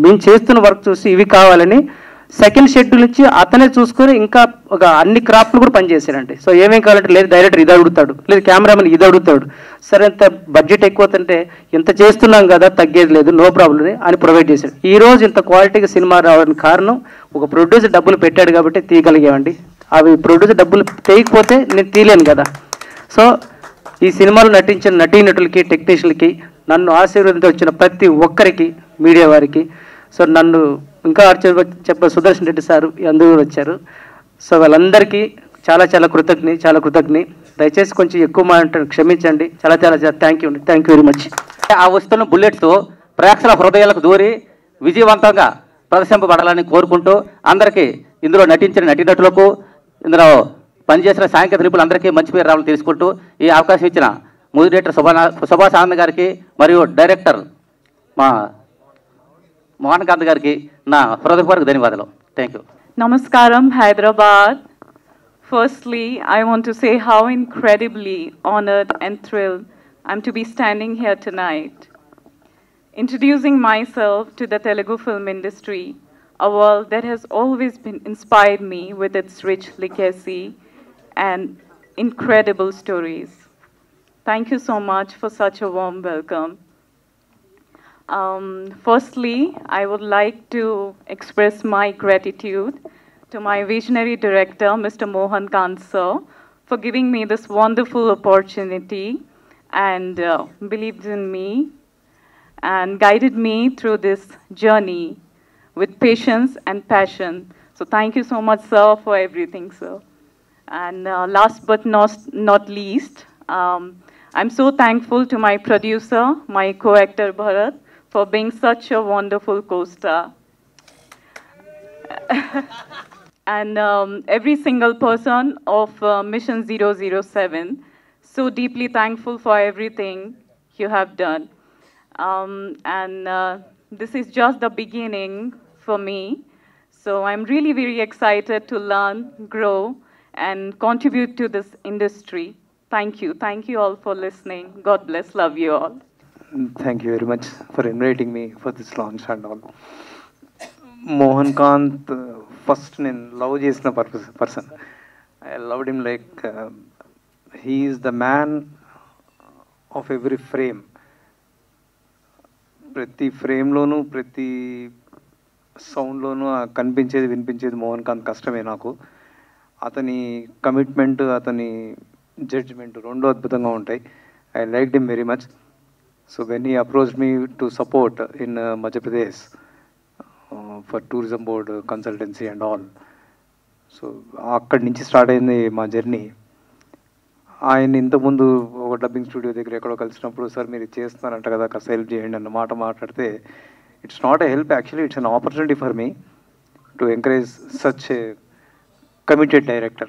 మేము చేస్తున్న వర్క్ చూసి ఇవి కావాలని సెకండ్ షెడ్యూల్ నుంచి అతనే చూసుకొని ఇంకా ఒక అన్ని క్రాఫ్ట్లు కూడా పనిచేశాడండి. సో ఏమేం కావాలంటే లేదు డైరెక్టర్ ఇది అడుగుతాడు, లేదు కెమెరామెన్ ఇది అడుగుతాడు. సరే ఇంత బడ్జెట్ ఎక్కువ అవుతుంటే ఇంత చేస్తున్నాం కదా తగ్గేది లేదు నో ప్రాబ్లం అని ప్రొవైడ్ చేశాడు. ఈ రోజు ఇంత క్వాలిటీగా సినిమా రావడానికి కారణం ఒక ప్రొడ్యూసర్ డబ్బులు పెట్టాడు కాబట్టి తీయగలిగామండి. అవి ప్రొడ్యూసర్ డబ్బులు తీయకపోతే నేను తీయలేను కదా. సో ఈ సినిమాలో నటించిన నటీనటులకి టెక్నీషియన్లకి నన్ను ఆశీర్వదించి వచ్చిన ప్రతి ఒక్కరికి మీడియా వారికి సో నన్ను ఇంకా చెప్ప సుదర్శన్ రెడ్డి సారు అందరూ వచ్చారు. సో వాళ్ళందరికీ చాలా చాలా కృతజ్ఞని. దయచేసి కొంచెం ఎక్కువ మాట క్షమించండి. చాలా చాలా థ్యాంక్ యూ అండి. Thank you very much. ఆ వస్తున్న బుల్లెట్స్ ప్రేక్షకుల హృదయాలకు దూరి విజయవంతంగా ప్రదర్శింపబడాలని కోరుకుంటూ అందరికీ ఇందులో నటించిన నటీనటులకు ఇందులో పనిచేసిన సాంకేతిక నిపుణులందరికీ మంచి పేరు రావాలని తెలుసుకుంటూ ఈ అవకాశం ఇచ్చిన మూవీ డైరెక్టర్ సుభాష్ ఆనంద్ గారికి మరియు డైరెక్టర్ మా మోహన్ కాంత్ గారికి నా హృదయపూర్వక ధన్యవాదాలు. Thank you. Namaskaram, Hyderabad. Firstly, I want to say how incredibly honored and thrilled I'm to be standing here tonight, introducing myself to the Telugu film industry, a world that has always inspired me with its rich legacy and incredible stories. Thank you so much for such a warm welcome. Firstly, I would like to express my gratitude to my visionary director, Mr. Mohan Kant sir, for giving me this wonderful opportunity and believed in me and guided me through this journey with patience and passion. So thank you so much, sir, for everything, sir. And last but not least, I'm so thankful to my producer, my co-actor Bharat, for being such a wonderful co-star. And every single person of Mission 007, so deeply thankful for everything you have done. This is just the beginning for me. So I'm really very excited to learn, grow, and contribute to this industry. Thank you. Thank you all for listening. God bless. Love you all. Thank you very much for inviting me for this launch and all. Mohan Kant, first నేను love చేసిన person. I loved him like he is the man of every frame. ప్రతి ఫ్రేమ్లోనూ ప్రతి సౌండ్లోనూ కనిపించేది వినిపించేది మోహన్ కాంత్ కష్టమే నాకు. అతని commitment అతని judgement రెండు అద్భుతంగా ఉంటాయి. I liked him very much. So when he approached me to support in Madhya Pradesh for tourism board consultancy and all, so అక్కడి నుంచి స్టార్ట్ అయింది మా జర్నీ. ఆయన ఇంతకుముందు ఒక డబ్బింగ్ స్టూడియో దగ్గర ఎక్కడో కలిసినప్పుడు సార్ మీరు చేస్తున్నారంట కదా కాస్త హెల్ప్ చేయండి అన్న మాట మాట్లాడితే It's not a help, actually, it's an opportunity for me to encourage such a committed director.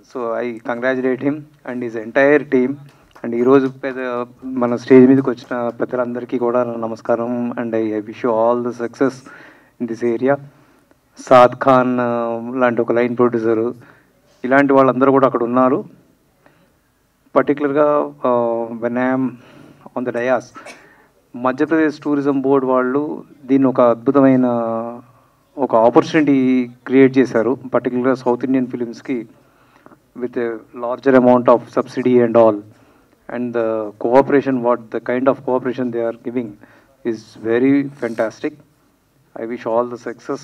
So I congratulate him and his entire team. And ఈరోజు మన స్టేజ్ మీదకి వచ్చిన పెద్దలందరికీ కూడా నమస్కారం. And I wish you all the success in this area. Saad Khan లాంటి ఒక line producer, ఇలాంటి వాళ్ళందరూ కూడా అక్కడ ఉన్నారు. పర్టికులర్గా when I'm on the dais, Madhya Pradesh tourism board వాళ్ళు దీన్ని ఒక అద్భుతమైన ఒక ఆపర్చునిటీ క్రియేట్ చేశారు, పర్టికులర్గా సౌత్ ఇండియన్ ఫిలిమ్స్కి, with a larger amount of subsidy and all, and the cooperation, the kind of cooperation they are giving is very fantastic. I wish all the success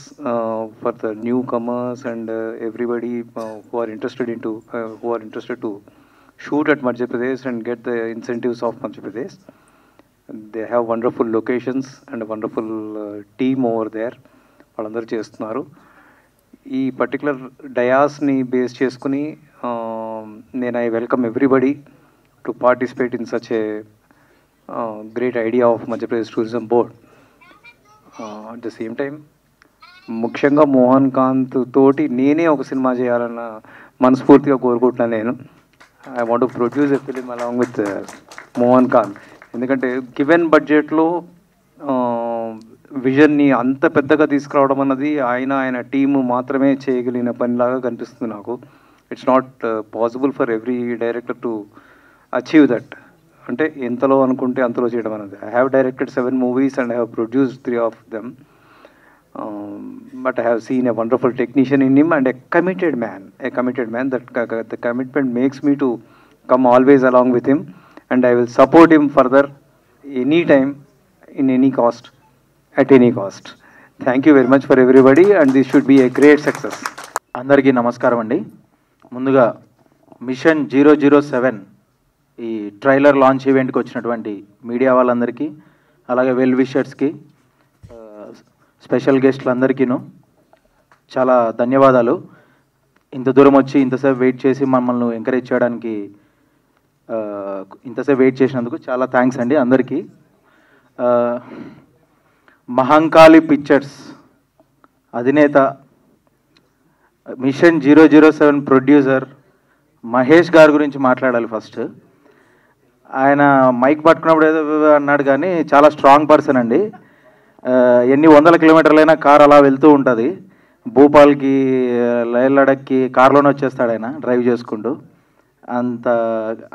for the newcomers and everybody who are interested to shoot at Madhya Pradesh and get the incentives of Madhya Pradesh. They have wonderful locations and a wonderful team over there. వాళ్ళందరూ చేస్తున్నారు. ఈ particular డయాస్ని base చేసుకుని నేను I welcome everybody to participate in such a great idea of Madhya Pradesh tourism board. At the same time ముఖ్యంగా మోహన్ కాంత్ తోటి నేనే ఒక cinema చేయాలన్న మనస్ఫూర్తిగా కోరుకుంటున్నాను. నేను I want to produce a film along with Mohan Kanth. ఎందుకంటే గివెన్ బడ్జెట్లో విజన్ని అంత పెద్దగా తీసుకురావడం అన్నది ఆయన టీము మాత్రమే చేయగలిగిన పనిలాగా కనిపిస్తుంది నాకు. It's not possible for every director to achieve that. అంటే ఎంతలో అనుకుంటే అంతలో చేయడం అనేది. I have directed 7 movies and I have produced 3 of them. But I have seen a wonderful technician in him and a committed man. That the commitment makes me to come always along with him, and I will support him further anytime, in any cost, at any cost. Thank you very much for everybody, and this should be a great success. అందరికీ నమస్కారం అండి. ముందుగా machine 007 ఈ trailer launch ఈవెంట్కి వచ్చినటువంటి media వాళ్ళందరికీ, అలాగే well విషర్స్కి, special గెస్ట్లందరికీను చాలా ధన్యవాదాలు. ఇంత దూరం వచ్చి ఇంతసేపు వెయిట్ చేసి మమ్మల్ని ఎంకరేజ్ చేయడానికి ఇంతసేపు వెయిట్ చేసినందుకు చాలా థ్యాంక్స్ అండి అందరికీ. మహంకాళి పిక్చర్స్ అధినేత, మిషన్ 007 ప్రొడ్యూసర్ మహేష్ గారి గురించి మాట్లాడాలి. ఫస్ట్ ఆయన మైక్ పట్టుకున్నప్పుడు ఏదో అన్నాడు, కానీ చాలా స్ట్రాంగ్ పర్సన్ అండి. ఎన్ని 100 కిలోమీటర్లైనా కార్ అలా వెళ్తూ ఉంటుంది. భూపాల్కి, లేహ్ లడఖ్కి కార్లోనే వచ్చేస్తాడు ఆయన డ్రైవ్ చేసుకుంటూ.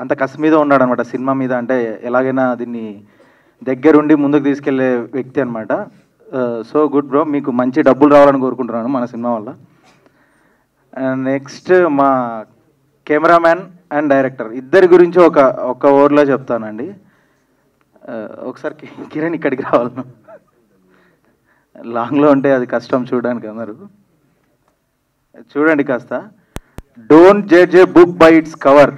అంత కసి మీద ఉన్నాడు అనమాట సినిమా మీద. అంటే ఎలాగైనా దీన్ని దగ్గరుండి ముందుకు తీసుకెళ్లే వ్యక్తి అనమాట. సో గుడ్ బ్రో, మీకు మంచి డబ్బులు రావాలని కోరుకుంటున్నాను మన సినిమా వల్ల. నెక్స్ట్ మా కెమెరామ్యాన్ అండ్ డైరెక్టర్ ఇద్దరి గురించి ఒక ఓవర్లో చెప్తానండి. ఒకసారి కిరణ్ ఇక్కడికి రావాలి, లాంగ్లో ఉంటే అది కష్టం చూడడానికి. అందరూ చూడండి కాస్త. Don't judge a book by its cover.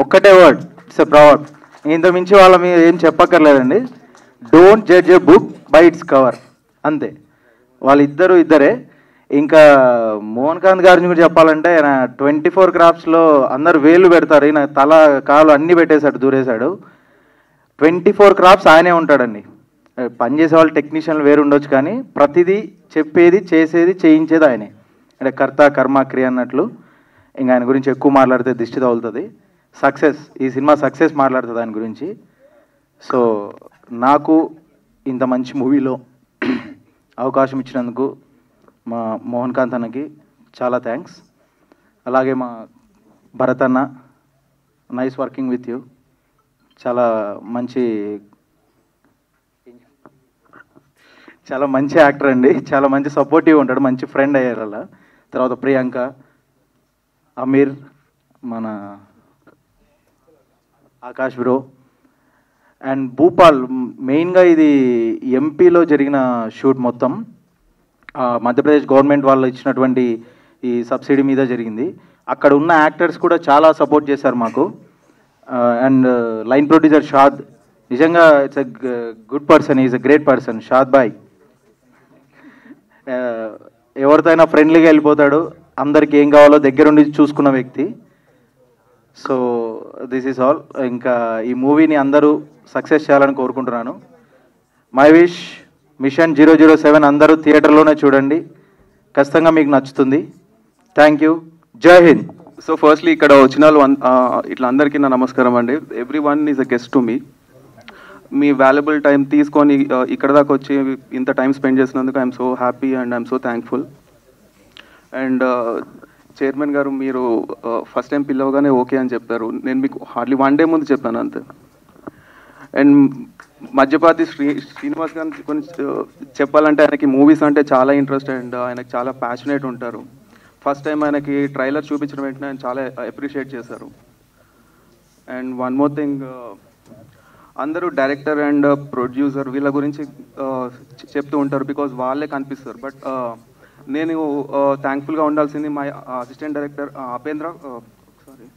ఒక్కటే వర్డ్, ఇట్స్ ఎ ప్రావర్బ్. ఇంత మించి వాళ్ళ మీద ఏం చెప్పక్కర్లేదండి. Don't judge a book by its cover, అంతే. వాళ్ళిద్దరూ ఇద్దరే. ఇంకా మోహన్ కాంత్ గారి గురించి చెప్పాలంటే ఆయన 24 క్రాఫ్ట్స్లో అందరు వేలు పెడతారు, ఈయన తల కాలు అన్నీ పెట్టేశాడు, దూరేశాడు. 24 క్రాఫ్ట్స్ ఆయనే ఉంటాడండి. పనిచేసే వాళ్ళు టెక్నీషియన్లు వేరు ఉండొచ్చు, కానీ ప్రతిదీ చెప్పేది, చేసేది, చేయించేది ఆయనే. అంటే కర్త కర్మ క్రియ అన్నట్లు. ఇంకా ఆయన గురించి ఎక్కువ మాట్లాడితే దిష్టి తగులుతుంది. సక్సెస్, ఈ సినిమా సక్సెస్ మాట్లాడుతుంది ఆయన గురించి. సో నాకు ఇంత మంచి మూవీలో అవకాశం ఇచ్చినందుకు మా మోహన్ కాంత్ అన్నకి చాలా థ్యాంక్స్. అలాగే మా భరత్ అన్న, నైస్ వర్కింగ్ విత్ యూ. చాలా మంచి యాక్టర్ అండి, చాలా మంచి సపోర్టివ్ ఉంటాడు, మంచి ఫ్రెండ్ అయ్యారు అలా. తర్వాత ప్రియాంక, అమీర్, మన ఆకాష్ బ్రో అండ్ భూపాల్. మెయిన్గా ఇది ఎంపీలో జరిగిన షూట్ మొత్తం మధ్యప్రదేశ్ గవర్నమెంట్ వాళ్ళు ఇచ్చినటువంటి ఈ సబ్సిడీ మీద జరిగింది. అక్కడ ఉన్న యాక్టర్స్ కూడా చాలా సపోర్ట్ చేశారు మాకు. అండ్ లైన్ ప్రొడ్యూసర్ షాద్, నిజంగా it's a good person, is a great person. Shad బాయ్ ఎవరితో అయినా ఫ్రెండ్లీగా వెళ్ళిపోతాడు, అందరికి ఏం కావాలో దగ్గరుండి చూసుకున్న వ్యక్తి. So this is all. ఇంకా ఈ మూవీని అందరూ సక్సెస్ చేయాలని కోరుకుంటున్నాను. మై విష్ మిషన్ 007 అందరూ థియేటర్లోనే చూడండి, ఖచ్చితంగా మీకు నచ్చుతుంది. Thank you. జై హింద్. సో ఫస్ట్లీ ఇక్కడ వచ్చిన ఇట్లా అందరికీ నా నమస్కారం అండి. Every one is a guest to me. Me valuable time తీసుకొని ఇక్కడ దాకా వచ్చి ఇంత టైం స్పెండ్ చేసినందుకు I'm so happy and I'm so thankful. And chairman గారు మీరు ఫస్ట్ టైం పిలవగానే ఓకే అని చెప్పారు. నేను మీకు హార్డ్లీ 1 డే ముందు చెప్పాను అంతే. అండ్ మధ్యపాతి శ్రీనివాస్ గారికి కొంచెం చెప్పాలంటే ఆయనకి మూవీస్ అంటే చాలా ఇంట్రెస్ట్ అండ్ ఆయనకి చాలా ప్యాషనేట్ ఉంటారు. ఫస్ట్ టైం ఆయనకి ట్రైలర్ చూపించిన వెంటనే ఆయన చాలా అప్రిషియేట్ చేశారు. అండ్ వన్ మోర్ థింగ్, అందరూ డైరెక్టర్ అండ్ ప్రొడ్యూసర్ వీళ్ళ గురించి చెప్తూ ఉంటారు బికాజ్ వాళ్ళే కనిపిస్తారు. బట్ నేను థ్యాంక్ఫుల్గా ఉండాల్సింది మా assistant director Upendra. Sorry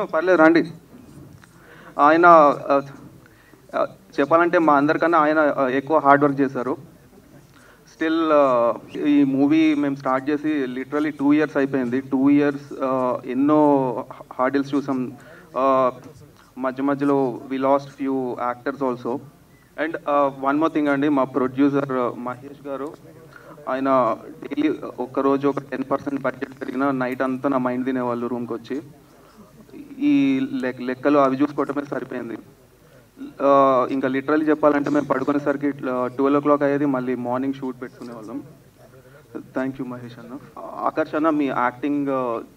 no పర్లేదు రండి. ఆయన చెప్పాలంటే మా అందరికన్నా ఆయన ఎక్కువ హార్డ్ వర్క్ చేశారు. స్టిల్ ఈ మూవీ మేము స్టార్ట్ చేసి లిటరలీ 2 years అయిపోయింది. 2 years ఎన్నో హార్డిల్స్ చూసాం. మధ్యలో we lost few actors also. And one more thing అండి, మా ప్రొడ్యూసర్ మహేష్ గారు ఆయన డైలీ ఒక్కరోజు ఒక 10% బడ్జెట్ పెరిగినా నైట్ అంతా నా మైండ్ తినేవాళ్ళు రూమ్కి వచ్చి. ఈ లెక్కలు అవి చూసుకోవటమే సరిపోయింది. ఇంకా లిటరలీ చెప్పాలంటే మేము పడుకునేసరికి 12 o'clock అయ్యేది, మళ్ళీ మార్నింగ్ షూట్ పెట్టుకునే వాళ్ళం. థ్యాంక్ యూ మహేష్ అన్న. ఆకర్ష్ అన్న మీ యాక్టింగ్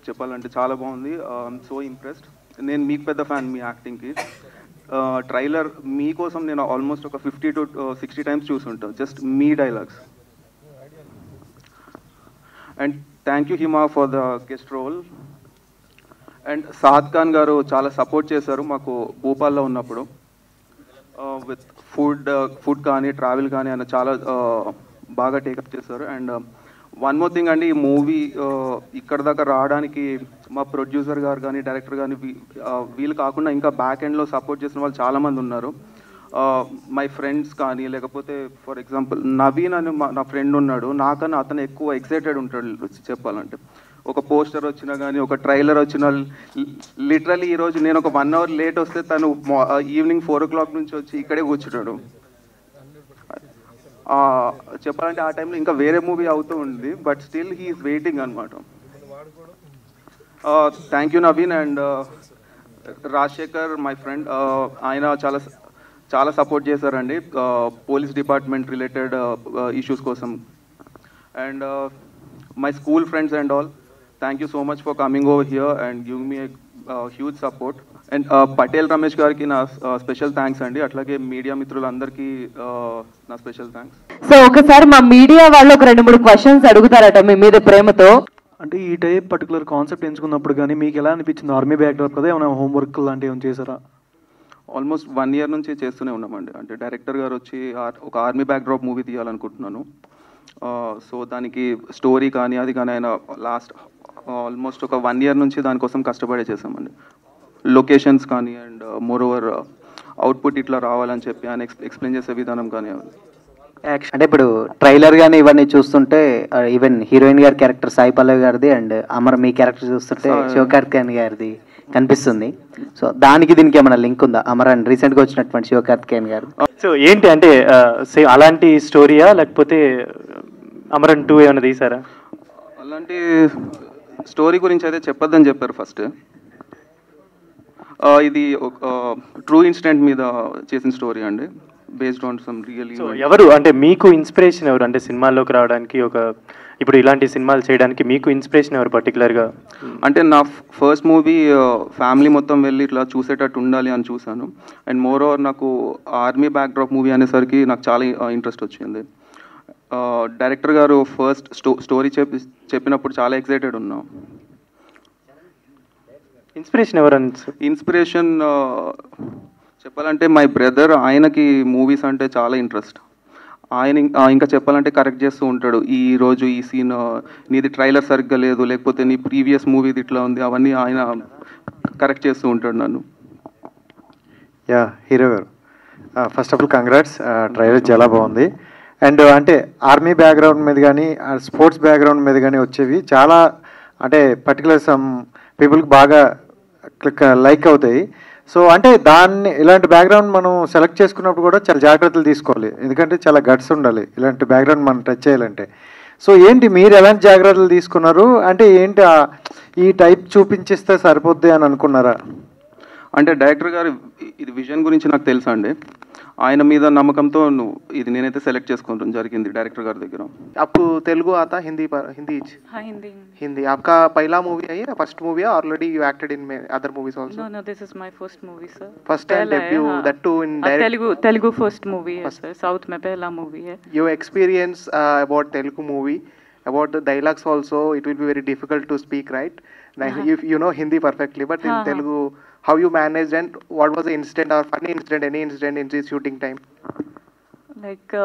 చెప్పాలంటే చాలా బాగుంది. I'm so impressed. నేను మీకు పెద్ద ఫ్యాన్ మీ యాక్టింగ్కి. ట్రైలర్ మీకోసం నేను ఆల్మోస్ట్ ఒక 50 to 60 times చూసుంటాను, జస్ట్ మీ dialogues. And thank you Hima for the guest role. And Saad Khan garu చాలా సపోర్ట్ చేశారు మాకు భోపాల్లో ఉన్నప్పుడు. విత్ ఫుడ్ కానీ ట్రావెల్ కానీ ఆయన చాలా బాగా టేకప్ చేశారు. అండ్ వన్ మోర్ థింగ్ అండి, ఈ మూవీ ఇక్కడ దాకా రావడానికి మా ప్రొడ్యూసర్ గారు కానీ డైరెక్టర్ కానీ వీళ్ళు కాకుండా ఇంకా బ్యాక్ ఎండ్లో సపోర్ట్ చేసిన వాళ్ళు చాలామంది ఉన్నారు. మై ఫ్రెండ్స్ కానీ, లేకపోతే ఫర్ ఎగ్జాంపుల్ నవీన్ అని నా ఫ్రెండ్ ఉన్నాడు, నాకన్నా అతను ఎక్కువ ఎక్సైటెడ్ ఉంటాడు చెప్పాలంటే. ఒక పోస్టర్ వచ్చినా కానీ, ఒక ట్రైలర్ వచ్చినా, లిటరలీ ఈరోజు నేను ఒక 1 hour లేట్ వస్తే తను ఈవినింగ్ 4 o'clock నుంచి వచ్చి ఇక్కడే కూర్చుంటాడు. చెప్పాలంటే ఆ టైంలో ఇంకా వేరే మూవీ అవుతూ ఉంది, బట్ స్టిల్ హీఈస్ వెయిటింగ్ అనమాట. Thank you Naveen. And Rajasekhar my friend, ఆయన చాలా సపోర్ట్ చేశారండి పోలీస్ డిపార్ట్మెంట్ రిలేటెడ్ ఇష్యూస్ కోసం. And my school friends and all, thank you so much for coming over here and give me huge support. And Patel Ramesh గారికి నా special thanks అండి. అట్లాగే media మిత్రులందరికీ నా స్పెషల్ థ్యాంక్స్. సో ఒకసారి మా మీడియా వాళ్ళు ఒక 2-3 questions అడుగుతారట మీ మీద ప్రేమతో. అంటే ఈ టైప్ పర్టికులర్ కాన్సెప్ట్ ఎంచుకున్నప్పుడు కానీ మీకు ఎలా అనిపించింది? ఆర్మీ బ్యాక్డ్రాప్ కదా, ఏమైనా హోంవర్క్ లాంటివి ఏమైనా చేశారా? ఆల్మోస్ట్ 1 year నుంచి చేస్తూనే ఉన్నామండి. అంటే డైరెక్టర్ గారు వచ్చి ఒక ఆర్మీ బ్యాక్డ్రాప్ మూవీ తీయాలనుకుంటున్నాను. సో దానికి స్టోరీ కానీ అది కానీ ఆయన లాస్ట్ ఆల్మోస్ట్ ఒక 1 year నుంచి దానికోసం కష్టపడే చేసామండి. లొకేషన్స్ కానీ అండ్ మోర్ ఓవర్ అవుట్పుట్ ఇట్లా రావాలని చెప్పి ఆయన ఎక్స్ప్లెయిన్ చేసే విధానం కానీ. అంటే ఇప్పుడు ట్రైలర్ కానీ ఇవన్నీ చూస్తుంటే ఈవెన్ హీరోయిన్ గారి క్యారెక్టర్ సాయి పల్లవి గారిది అండ్ అమర్ మీ క్యారెక్టర్ చూస్తుంటే శివకార్తికేయన్ గారిది కనిపిస్తుంది. సో దానికి దీనికి ఏమైనా లింక్ ఉందా? అమర్ అండ్ రీసెంట్గా వచ్చినటువంటి శివకార్తికేయన్ గారు. సో ఏంటి అంటే అలాంటి స్టోరీయా లేకపోతే అమరన్ 2 ఏమైనా తీసారా? అలాంటి స్టోరీ గురించి అయితే చెప్పొద్దని చెప్పారు ఫస్ట్. ఇది ఒక ట్రూ ఇన్సిడెంట్ మీద చేసిన స్టోరీ అండి, బేస్డ్ ఆన్ సమ్ రియల్. ఎవరు అంటే మీకు ఇన్స్పిరేషన్ ఎవరు? అంటే సినిమాల్లోకి రావడానికి ఇప్పుడు ఇలాంటి సినిమాలు చేయడానికి మీకు ఇన్స్పిరేషన్ ఎవరు పర్టికులర్గా? అంటే నా ఫస్ట్ మూవీ ఫ్యామిలీ మొత్తం వెళ్ళి ఇట్లా చూసేటట్టు ఉండాలి అని చూశాను. అండ్ మోర్ ఓవర్ నాకు ఆర్మీ బ్యాక్డ్రాప్ మూవీ అనేసరికి నాకు చాలా ఇంట్రెస్ట్ వచ్చింది. డైరెక్టర్ గారు ఫస్ట్ స్టోరీ చెప్పినప్పుడు చాలా ఎక్సైటెడ్ ఉన్నాం. ఇన్స్పిరేషన్ ఎవరు? ఇన్స్పిరేషన్ చెప్పాలంటే మై బ్రదర్, ఆయనకి మూవీస్ అంటే చాలా ఇంట్రెస్ట్. ఆయన ఇంకా చెప్పాలంటే కరెక్ట్ చేస్తూ ఉంటాడు. ఈరోజు ఈ సీన్ నీది ట్రైలర్ సరిగ్గా లేదు, లేకపోతే నీ ప్రీవియస్ మూవీది ఇట్లా ఉంది, అవన్నీ ఆయన కరెక్ట్ చేస్తూ ఉంటాడు నన్ను. యా హీరో గారు, first of all congrats, trailer చాలా బాగుంది. అండ్ అంటే ఆర్మీ బ్యాక్గ్రౌండ్ మీద కానీ స్పోర్ట్స్ బ్యాక్గ్రౌండ్ మీద కానీ వచ్చేవి చాలా అంటే పర్టికులర్ సమ్ పీపుల్కి బాగా లైక్ అవుతాయి. సో అంటే దాన్ని ఇలాంటి బ్యాక్గ్రౌండ్ మనం సెలెక్ట్ చేసుకున్నప్పుడు కూడా చాలా జాగ్రత్తలు తీసుకోవాలి, ఎందుకంటే చాలా గట్స్ ఉండాలి ఇలాంటి బ్యాక్గ్రౌండ్ మనం టచ్ చేయాలంటే. సో ఏంటి మీరు ఎలాంటి జాగ్రత్తలు తీసుకున్నారు, అంటే ఏంటి ఈ టైప్ చూపించిస్తే సరిపోద్ది అని అనుకున్నారా? అంటే డైరెక్టర్ గారు ఇది విజన్ గురించి నాకు తెలుసా అండి, ఆయన మీద నమ్మకంతో ఇది నేనైతే సెలెక్ట్ చేసుకోవడం జరిగింది डायरेक्टर గారి దగ్గర. आपको तेलुगु आता हिंदी हिंदी हाँ हिंदी हिंदी आपका पहला मूवी है या फर्स्ट मूवी है? Already you acted in other movies also? No, this is my first movie, sir. First time debut, that too in direct Telugu first movie है सर, साउथ में पहला मूवी है. Your experience about Telugu movie, about the dialogues also, it will be very difficult to speak, right? Like, if you know Hindi perfectly, but in Telugu, how you managed and what was the incident or funny incident, any incident in the shooting time? Like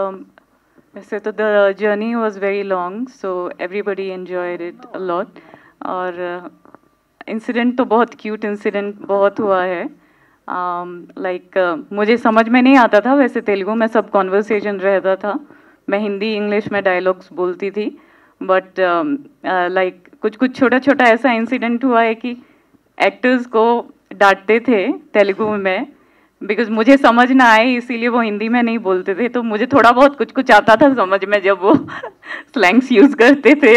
वैसे तो the journey was very long, so everybody enjoyed it a lot. और incident तो बहुत cute incident बहुत हुआ है. Like मुझे समझ में नहीं आता था, वैसे तेलुगु में सब कॉन्वर्सेशन रहता था, मैं हिंदी इंग्लिश में डायलॉग्स बोलती थी, बट लाइक कुछ कुछ छोटा छोटा ऐसा इंसिडेंट हुआ है कि एक्टर्स को डांटते थे तेलुगु में बिकॉज मुझे समझ ना आए, इसीलिए वो हिंदी में नहीं बोलते थे. तो मुझे थोड़ा बहुत कुछ कुछ आता था समझ में जब वो स्लैंग्स यूज करते थे.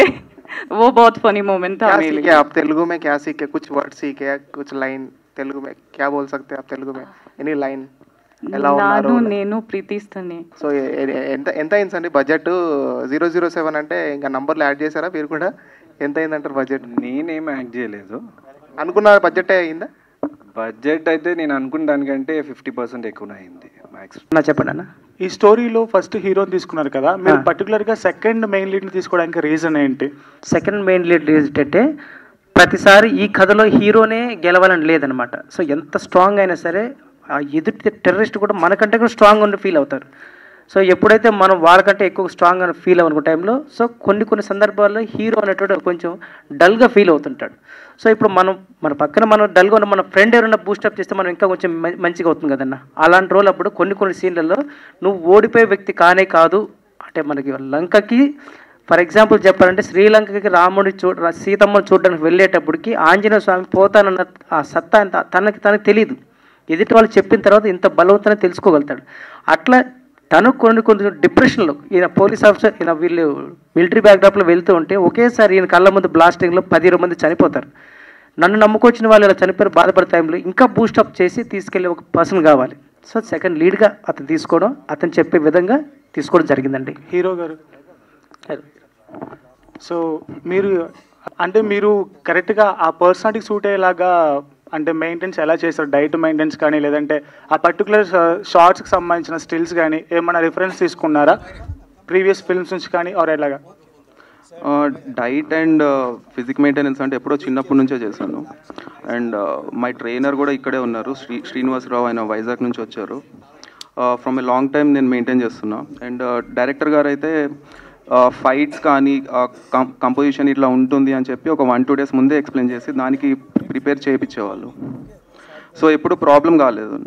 वो बहुत फनी मोमेंट था मेरे लिए. आप तेलुगु में क्या सीखे? कुछ वर्ड सीखे, कुछ लाइन तेलुगु में क्या बोल सकते हैं आप तेलुगु में? Any line? నాను నేను ప్రీతిస్తనే. సో ఎంత అయిందండి బడ్జెట్? 007 అంటే ఇంకా నంబర్లు యాడ్ చేశారా మీరు కూడా? ఎంత అయిందంటారు బడ్జెట్? నేనేం యాడ్ చేయలేదు. అనుకున్న బడ్జెట్ అయిందా? బడ్జెట్ అయితే నేను అనుకున్న దానికంటే 50% ఎక్కువ అయింది మ్యాక్స్. చెప్పండి అన్న. ఈ స్టోరీలో ఫస్ట్ హీరోని తీసుకున్నారు కదా, మీరు పర్టికులర్గా సెకండ్ మెయిన్ లీడ్ని తీసుకోవడానికి రీజన్ ఏంటి? సెకండ్ మెయిన్ లీడ్ ఏంటంటే ప్రతిసారి ఈ కథలో హీరోనే గెలవాలని లేదనమాట. సో ఎంత స్ట్రాంగ్ అయినా సరే ఆ ఎదుటి టెర్రరిస్ట్ కూడా మనకంటే కూడా స్ట్రాంగ్ అని ఫీల్ అవుతారు. సో ఎప్పుడైతే మనం వాళ్ళకంటే ఎక్కువ స్ట్రాంగ్ అని ఫీల్ అవ్వనుకున్న టైంలో సో కొన్ని సందర్భాల్లో హీరో అనేటువంటి కొంచెం డల్గా ఫీల్ అవుతుంటాడు. సో ఇప్పుడు మన పక్కన మనం డల్గా ఉన్న మన ఫ్రెండ్ ఎవరైనా బూస్టప్ చేస్తే మనం ఇంకా కొంచెం మంచిగా అవుతుంది కదన్న. అలాంటి రోజులు అప్పుడు కొన్ని సీన్లలో నువ్వు ఓడిపోయే వ్యక్తి కానే కాదు అంటే మనకి లంకకి ఫర్ ఎగ్జాంపుల్ చెప్పాలంటే శ్రీలంకకి రాముడి సీతమ్మను చూడడానికి వెళ్ళేటప్పటికి ఆంజనేయ స్వామి పోతానన్న ఆ సత్తా అంత తనకి తెలియదు. ఎదుటి వాళ్ళు చెప్పిన తర్వాత ఇంత బలవంతాన్ని తెలుసుకోగలుగుతాడు. అట్లా తను కొన్ని డిప్రెషన్లో ఈయన పోలీస్ ఆఫీసర్ ఈయన వీళ్ళు మిలిటరీ బ్యాక్డ్రాప్లో వెళ్తూ ఉంటే ఒకేసారి ఈయన కళ్ళ ముందు బ్లాస్టింగ్లో 10 మంది చనిపోతారు. నన్ను నమ్ముకొచ్చిన వాళ్ళు ఇలా చనిపోయిన బాధపడే టైంలో ఇంకా బూస్టప్ చేసి తీసుకెళ్ళే ఒక పర్సన్ కావాలి. సో సెకండ్ లీడ్గా అతను తీసుకోవడం, అతను చెప్పే విధంగా తీసుకోవడం జరిగిందండి. హీరో గారు సో మీరు కరెక్ట్గా ఆ పర్సనాలిటీకి సూట్ అయ్యేలాగా అంటే మెయింటెన్స్ ఎలా చేస్తారు? డైట్ మెయింటెన్స్ కానీ లేదంటే ఆ పర్టికులర్ షార్ట్స్కి సంబంధించిన స్టిల్స్ కానీ ఏమైనా రిఫరెన్స్ తీసుకున్నారా ప్రీవియస్ ఫిల్మ్స్ నుంచి కానీ ఆర్ ఎలాగా? డైట్ అండ్ ఫిజిక్ మెయింటెనెన్స్ అంటే ఎప్పుడో చిన్నప్పటి నుంచే చేశాను. అండ్ మై ట్రైనర్ కూడా ఇక్కడే ఉన్నారు, శ్రీనివాసరావు, ఆయన వైజాగ్ నుంచి వచ్చారు. ఫ్రమ్ ఏ లాంగ్ టైం నేను మెయింటైన్ చేస్తున్నా. అండ్ డైరెక్టర్ గారు అయితే ఫైట్స్ కానీ కంపోజిషన్ ఇట్లా ఉంటుంది అని చెప్పి ఒక 1-2 days ముందే ఎక్స్ప్లెయిన్ చేసి దానికి ప్రిపేర్ చేయించేవాళ్ళు. సో ఎప్పుడు ప్రాబ్లం కాలేదు.